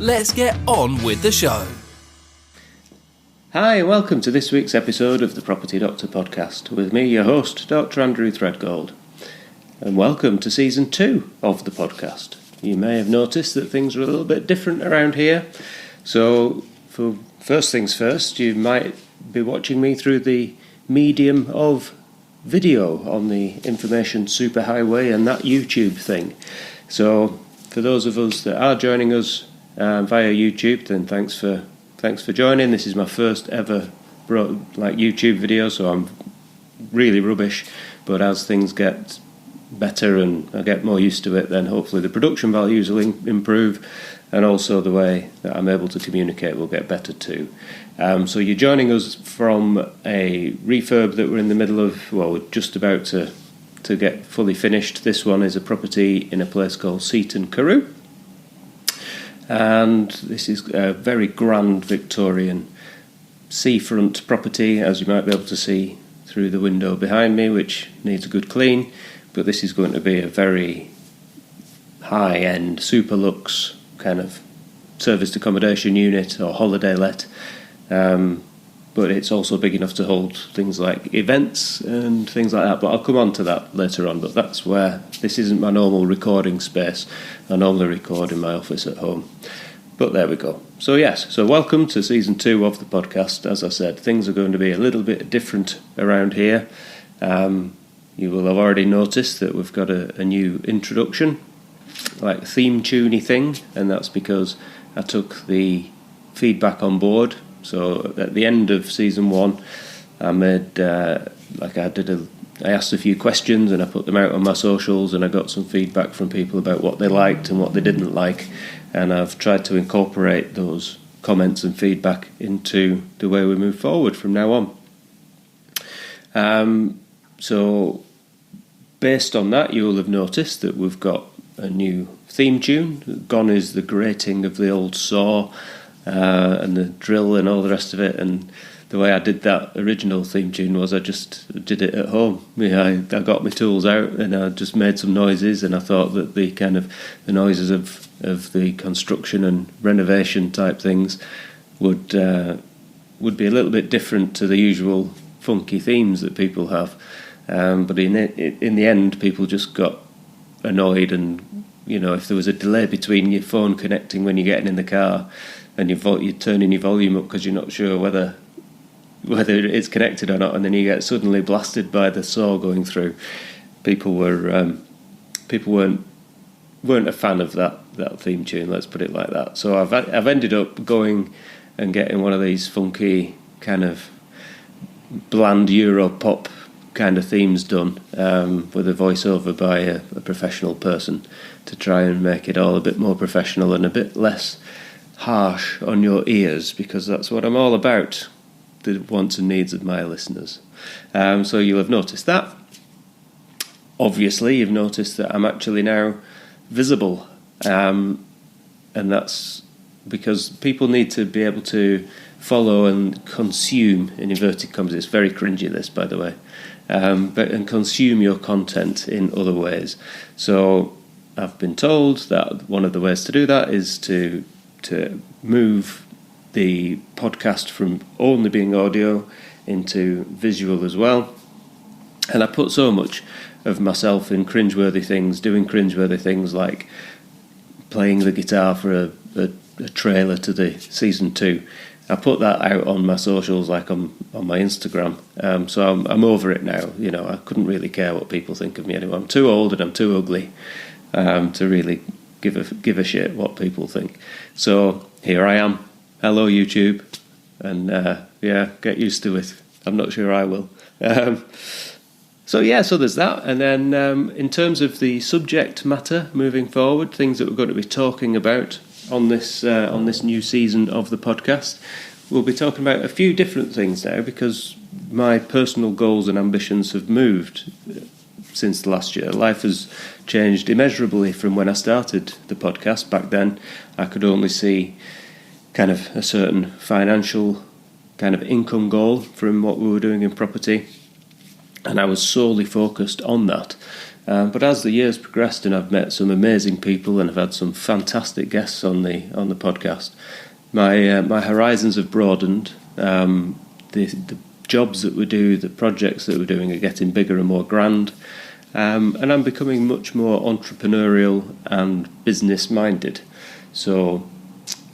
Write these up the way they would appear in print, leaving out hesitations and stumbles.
let's get on with the show. Hi, and welcome to this week's episode of the Property Doctor podcast with me, your host, Dr. Andrew Threadgold. And welcome to Season 2 of the podcast. You may have noticed that things are a little bit different around here. So, for first things first, you might be watching me through the medium of video on the information superhighway and that YouTube thing. So for those of us that are joining us via YouTube, then thanks for joining. This is my first ever YouTube video, so I'm really rubbish, but as things get better and I get more used to it, then hopefully the production values will improve, and also the way that I'm able to communicate will get better too. So you're joining us from a refurb that we're in the middle of, we're just about to get fully finished. This one is a property in a place called Seaton Carew, and this is a very grand Victorian seafront property, as you might be able to see through the window behind me, which needs a good clean, but this is going to be a very high-end, super luxe kind of serviced accommodation unit or holiday let, but it's also big enough to hold things like events and things like that, but I'll come on to that later on. But that's where this isn't my normal recording space. I normally record in my office at home, but there we go. So welcome to Season 2 of the podcast. As I said, things are going to be a little bit different around here. You will have already noticed that we've got a new introduction, like theme tuney thing, and that's because I took the feedback on board. So at the end of Season 1, I made I asked a few questions and I put them out on my socials, and I got some feedback from people about what they liked and what they didn't like, and I've tried to incorporate those comments and feedback into the way we move forward from now on. So based on that, you will have noticed that we've got a new theme tune. Gone is the grating of the old saw and the drill and all the rest of it. And the way I did that original theme tune was I just did it at home. I got my tools out and I just made some noises, and I thought that the noises of the construction and renovation type things would be a little bit different to the usual funky themes that people have. But in the end, people just got annoyed, and if there was a delay between your phone connecting when you're getting in the car and you're turning your volume up because you're not sure whether it's connected or not, and then you get suddenly blasted by the saw going through. People weren't a fan of that theme tune. Let's put it like that. So I've ended up going and getting one of these funky kind of bland Euro pop kind of themes done with a voiceover by a professional person to try and make it all a bit more professional and a bit less harsh on your ears, because that's what I'm all about, the wants and needs of my listeners. So you'll have noticed that. Obviously, you've noticed that I'm actually now visible, and that's because people need to be able to follow and consume, in inverted commas. It's very cringy, this, by the way, and consume your content in other ways. So I've been told that one of the ways to do that is to move the podcast from only being audio into visual as well. And I put so much of myself in cringeworthy things, doing cringeworthy things like playing the guitar for a trailer to the Season 2. I put that out on my socials, like on my Instagram. So I'm over it now. I couldn't really care what people think of me anymore. I'm too old and I'm too ugly to really give a shit what people think. So here I am. Hello, YouTube. And get used to it. I'm not sure I will. So there's that. And then in terms of the subject matter moving forward, things that we're going to be talking about on this new season of the podcast, we'll be talking about a few different things now, because my personal goals and ambitions have moved since last year. Life has changed immeasurably from when I started the podcast. Back then, I could only see kind of a certain financial kind of income goal from what we were doing in property, and I was solely focused on that. But as the years progressed and I've met some amazing people and I've had some fantastic guests on the podcast, my horizons have broadened. The jobs that we do, the projects that we're doing are getting bigger and more grand. And I'm becoming much more entrepreneurial and business-minded. So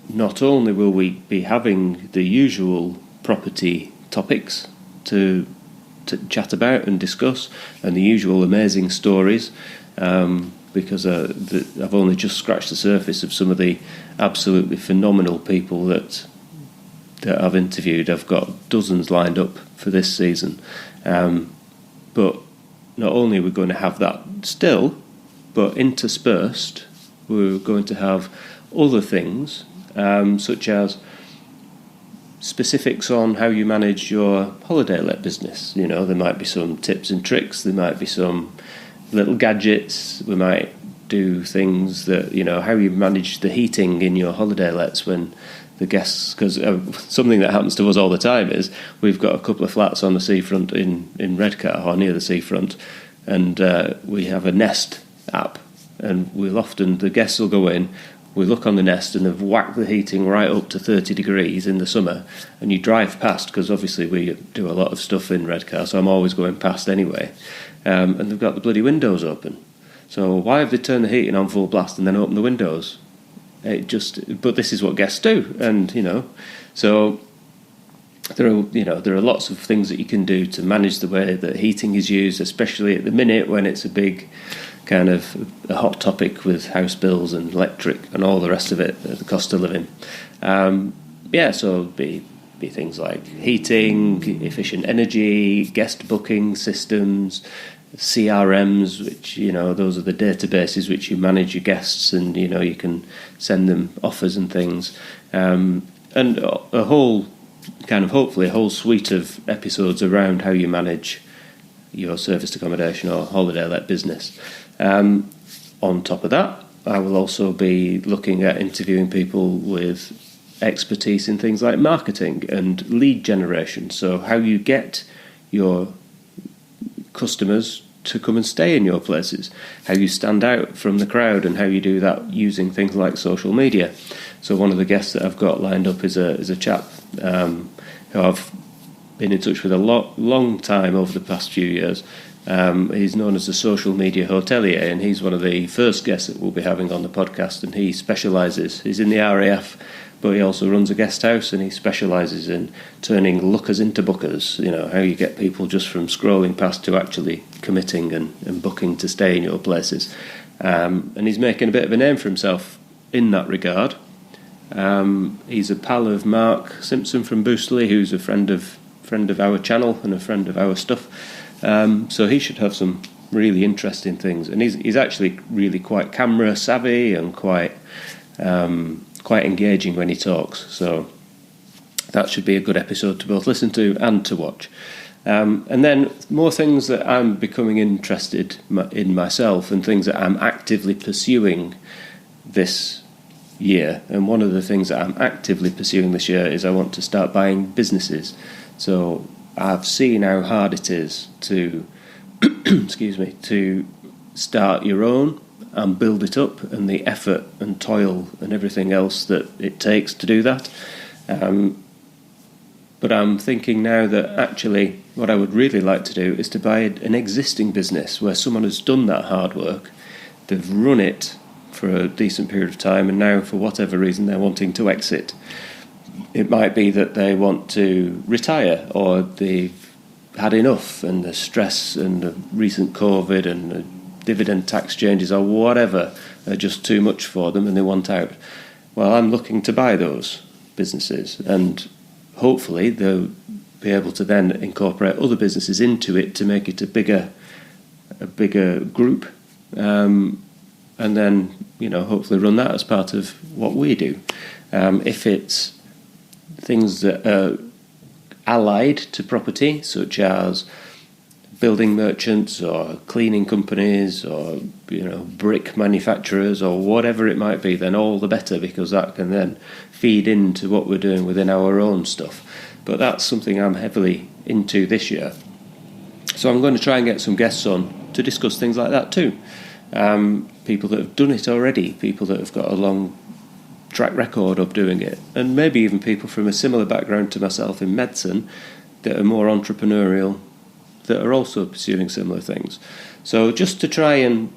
not only will we be having the usual property topics to chat about and discuss, and the usual amazing stories, because I've only just scratched the surface of some of the absolutely phenomenal people that I've interviewed. I've got dozens lined up for this season. But not only are we going to have that still, but interspersed, we're going to have other things, such as specifics on how you manage your holiday let business. You know, there might be some tips and tricks, there might be some little gadgets, we might do things that, you know, how you manage the heating in your holiday lets when the guests, because something that happens to us all the time is we've got a couple of flats on the seafront in Redcar or near the seafront, and we have a Nest app, and the guests will go in, we look on the Nest and have whacked the heating right up to 30 degrees in the summer, and you drive past, because obviously we do a lot of stuff in Redcar, so I'm always going past anyway, and they've got the bloody windows open. So why have they turned the heating on full blast and then open the windows? But this is what guests do, and so there are lots of things that you can do to manage the way that heating is used, especially at the minute when it's a big kind of a hot topic with house bills and electric and all the rest of it, the cost of living. So be things like heating, efficient energy, guest booking systems, CRMs, which, those are the databases which you manage your guests, and, you can send them offers and things. And a whole hopefully a whole suite of episodes around how you manage your serviced accommodation or holiday let business. On top of that, I will also be looking at interviewing people with expertise in things like marketing and lead generation. So how you get your customers to come and stay in your places, how you stand out from the crowd, and how you do that using things like social media. So one of the guests that I've got lined up is a chap who I've been in touch with a long time over the past few years. He's known as a social media hotelier, and he's one of the first guests that we'll be having on the podcast, and he specialises, he's in the RAF, but he also runs a guest house, and he specialises in turning lookers into bookers, how you get people just from scrolling past to actually committing and booking to stay in your places. And he's making a bit of a name for himself in that regard. He's a pal of Mark Simpson from Boostly, who's a friend of our channel and a friend of our stuff. So he should have some really interesting things, and he's actually really quite camera savvy and quite engaging when he talks. So that should be a good episode to both listen to and to watch. And then more things that I'm becoming interested in myself, and things that I'm actively pursuing this year. And one of the things that I'm actively pursuing this year is I want to start buying businesses. So I've seen how hard it is to to start your own and build it up, and the effort and toil and everything else that it takes to do that. But I'm thinking now that actually what I would really like to do is to buy an existing business where someone has done that hard work, they've run it for a decent period of time, and now for whatever reason they're wanting to exit. It might be that they want to retire, or they've had enough, and the stress and the recent COVID and the dividend tax changes or whatever are just too much for them and they want out. Well, I'm looking to buy those businesses, and hopefully they'll be able to then incorporate other businesses into it to make it a bigger group, and then hopefully run that as part of what we do. If it's things that are allied to property, such as building merchants or cleaning companies or brick manufacturers or whatever it might be, then all the better, because that can then feed into what we're doing within our own stuff. But that's something I'm heavily into this year. So I'm going to try and get some guests on to discuss things like that too. People that have done it already, people that have got a long track record of doing it, and maybe even people from a similar background to myself in medicine that are more entrepreneurial, that are also pursuing similar things. So just to try and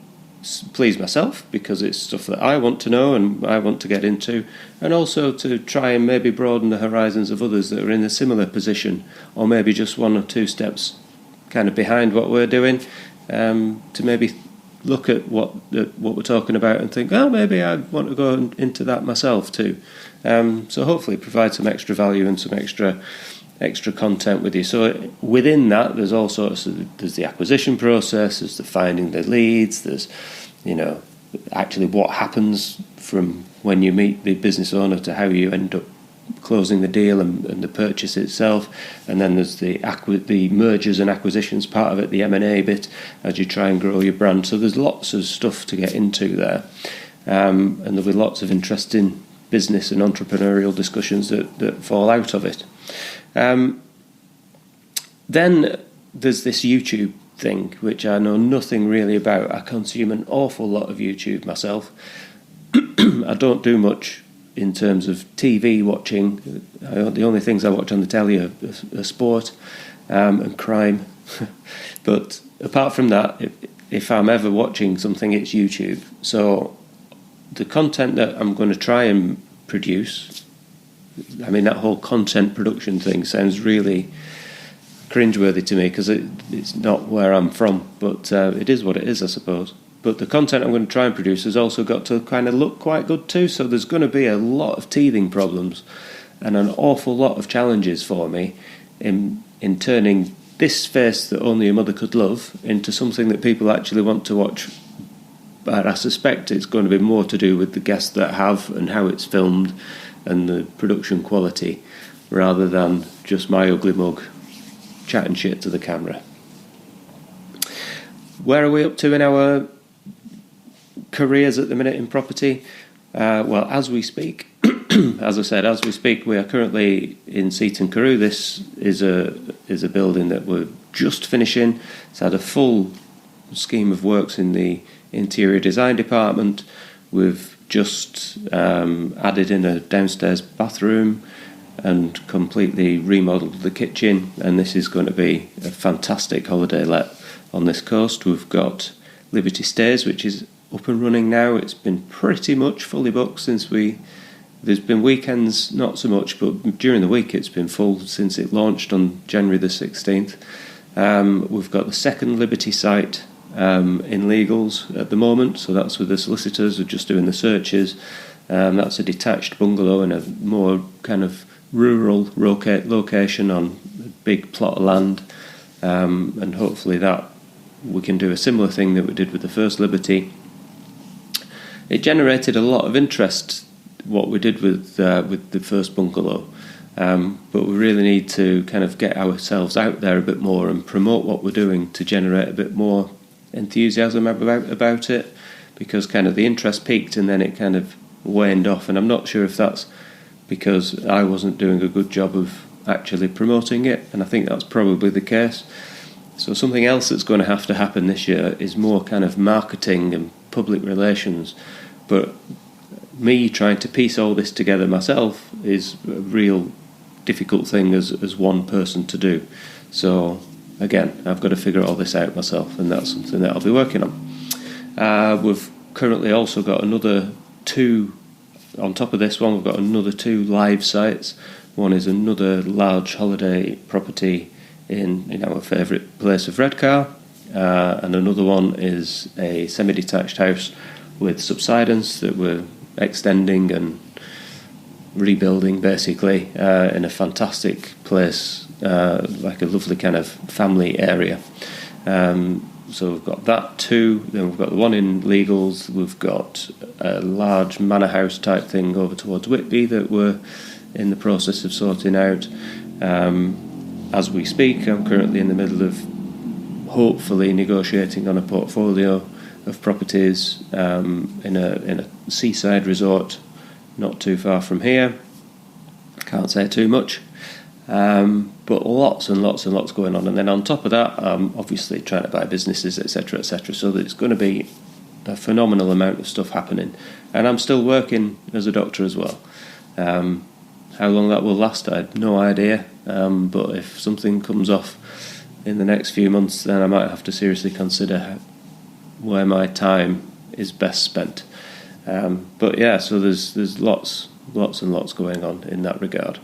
please myself, because it's stuff that I want to know and I want to get into, and also to try and maybe broaden the horizons of others that are in a similar position, or maybe just 1 or 2 steps kind of behind what we're doing, to maybe look at what we're talking about and think, oh, maybe I want to go into that myself too. So hopefully provide some extra value and some extra content with you. So within that, there's all sorts of, there's the acquisition process, there's the finding the leads, there's, actually what happens from when you meet the business owner to how you end up closing the deal and the purchase itself, and then there's the mergers and acquisitions part of it, the M&A bit, as you try and grow your brand. So there's lots of stuff to get into there, and there'll be lots of interesting business and entrepreneurial discussions that fall out of it. Then there's this YouTube thing, which I know nothing really about. I consume an awful lot of YouTube myself. I don't do much in terms of TV watching. The only things I watch on the telly are sport and crime. But apart from that, if I'm ever watching something, it's YouTube. So the content that I'm going to try and produce, I mean, that whole content production thing sounds really cringeworthy to me, because it's not where I'm from, but it is what it is, I suppose. But the content I'm going to try and produce has also got to kind of look quite good too, so there's going to be a lot of teething problems and an awful lot of challenges for me in turning this face that only a mother could love into something that people actually want to watch. But I suspect it's going to be more to do with the guests that have and how it's filmed and the production quality, rather than just my ugly mug chatting shit to the camera. Where are we up to in our careers at the minute in property? Well, as we speak, as I said, as we speak, we are currently in Seaton Carew. This is a building that we're just finishing. It's had a full scheme of works in the interior design department. We've just added in a downstairs bathroom and completely remodelled the kitchen, and this is going to be a fantastic holiday let on this coast. We've got Liberty Stays, which is up and running now. It's been pretty much fully booked since there's been weekends not so much, but during the week it's been full since it launched on January the 16th. We've got the second Liberty site in legals at the moment, so that's with the solicitors who are just doing the searches. That's a detached bungalow in a more kind of rural location on a big plot of land, and hopefully that we can do a similar thing that we did with the first Liberty. It generated a lot of interest, what we did with the first bungalow, but we really need to kind of get ourselves out there a bit more and promote what we're doing to generate a bit more enthusiasm about it, because kind of the interest peaked and then it kind of waned off, and I'm not sure if that's because I wasn't doing a good job of actually promoting it, and I think that's probably the case. So something else that's going to have to happen this year is more kind of marketing and public relations, but me trying to piece all this together myself is a real difficult thing as one person to do. So again, I've got to figure all this out myself, and that's something that I'll be working on. We've currently also got another 2, on top of this one, we've got another 2 live sites. One is another large holiday property in our favourite place of Redcar, and another one is a semi-detached house with subsidence that we're extending and rebuilding basically in a fantastic place, like a lovely kind of family area. So we've got that too. Then we've got the one in legals. We've got a large manor house type thing over towards Whitby that we're in the process of sorting out. As we speak, I'm currently in the middle of hopefully negotiating on a portfolio of properties in a seaside resort not too far from here. Can't say too much. But lots and lots and lots going on. And then on top of that, I'm obviously trying to buy businesses, etc., etc. So there's going to be a phenomenal amount of stuff happening. And I'm still working as a doctor as well. How long that will last, I have no idea. But if something comes off in the next few months, then I might have to seriously consider where my time is best spent. But yeah, so there's lots and lots going on in that regard.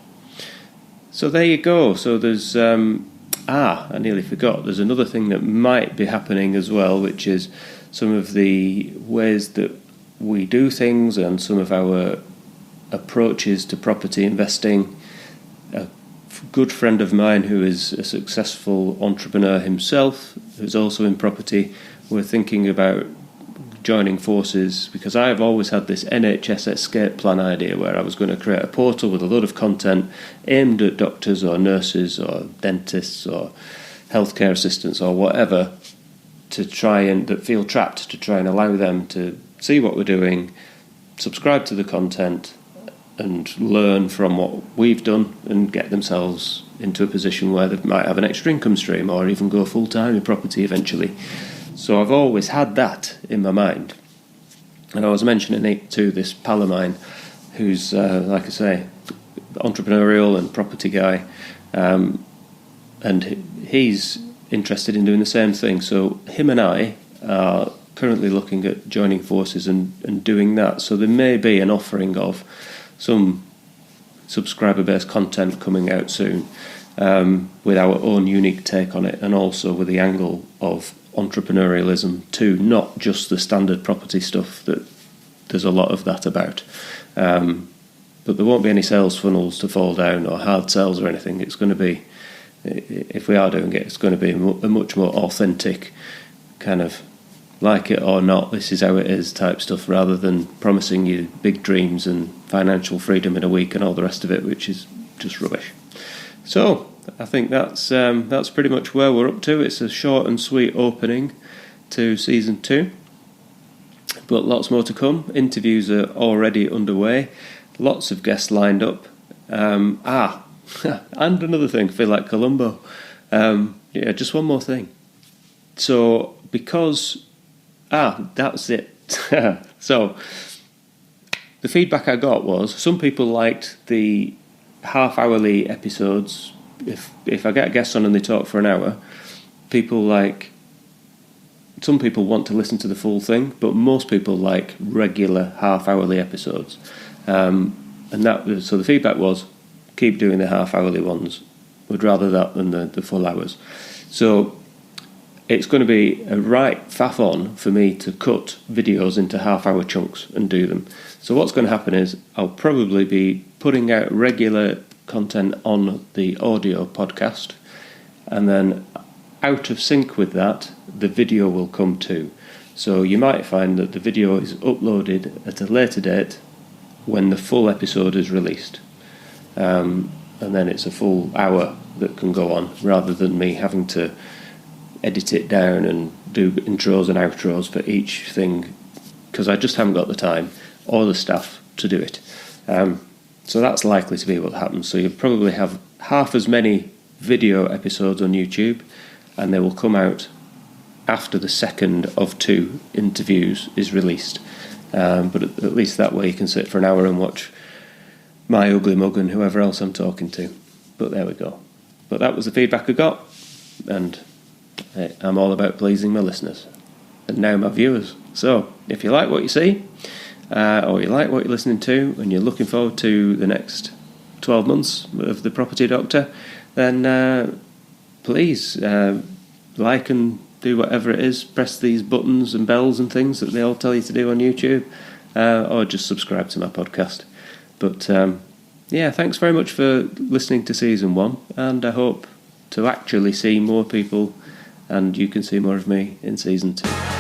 So there you go. So there's I nearly forgot. There's another thing that might be happening as well, which is some of the ways that we do things and some of our approaches to property investing. A good friend of mine who is a successful entrepreneur himself, who's also in property, we're thinking about joining forces, because I have always had this NHS escape plan idea where I was going to create a portal with a lot of content aimed at doctors or nurses or dentists or healthcare assistants or whatever, to try and that feel trapped, to try and allow them to see what we're doing, subscribe to the content and learn from what we've done and get themselves into a position where they might have an extra income stream or even go full-time in property eventually. So I've always had that in my mind. And I was mentioning it to this pal of mine who's, like I say, entrepreneurial and property guy. And he's interested in doing the same thing. So him and I are currently looking at joining forces and doing that. So there may be an offering of some subscriber-based content coming out soon, with our own unique take on it, and also with the angle of entrepreneurialism too, not just the standard property stuff that there's a lot of that about. But there won't be any sales funnels to fall down or hard sales or anything. It's going to be, if we are doing it, it's going to be a much more authentic kind of like it or not, this is how it is type stuff, rather than promising you big dreams and financial freedom in a week and all the rest of it, which is just rubbish. So I think that's pretty much where we're up to. It's a short and sweet opening to season 2, but lots more to come. Interviews are already underway, lots of guests lined up. And another thing, I feel like Columbo. Just one more thing. So because that's it. So the feedback I got was some people liked the half-hourly episodes. If I get guests on and they talk for an hour, some people want to listen to the full thing, but most people like regular half-hourly episodes. So the feedback was, keep doing the half-hourly ones. Would rather that than the full hours. So it's going to be a right faff on for me to cut videos into half-hour chunks and do them. So what's going to happen is I'll probably be putting out regular content on the audio podcast, and then out of sync with that, the video will come too. So you might find that the video is uploaded at a later date when the full episode is released. And then it's a full hour that can go on, rather than me having to edit it down and do intros and outros for each thing, because I just haven't got the time or the staff to do it. So that's likely to be what happens. So you'll probably have half as many video episodes on YouTube, and they will come out after the second of 2 interviews is released. But at least that way you can sit for an hour and watch my ugly mug and whoever else I'm talking to. But there we go. But that was the feedback I got, and I'm all about pleasing my listeners and now my viewers. So if you like what you see, or you like what you're listening to, and you're looking forward to the next 12 months of The Property Doctor, then please like and do whatever it is, press these buttons and bells and things that they all tell you to do on YouTube, or just subscribe to my podcast. But thanks very much for listening to season 1, and I hope to actually see more people, and you can see more of me in season 2.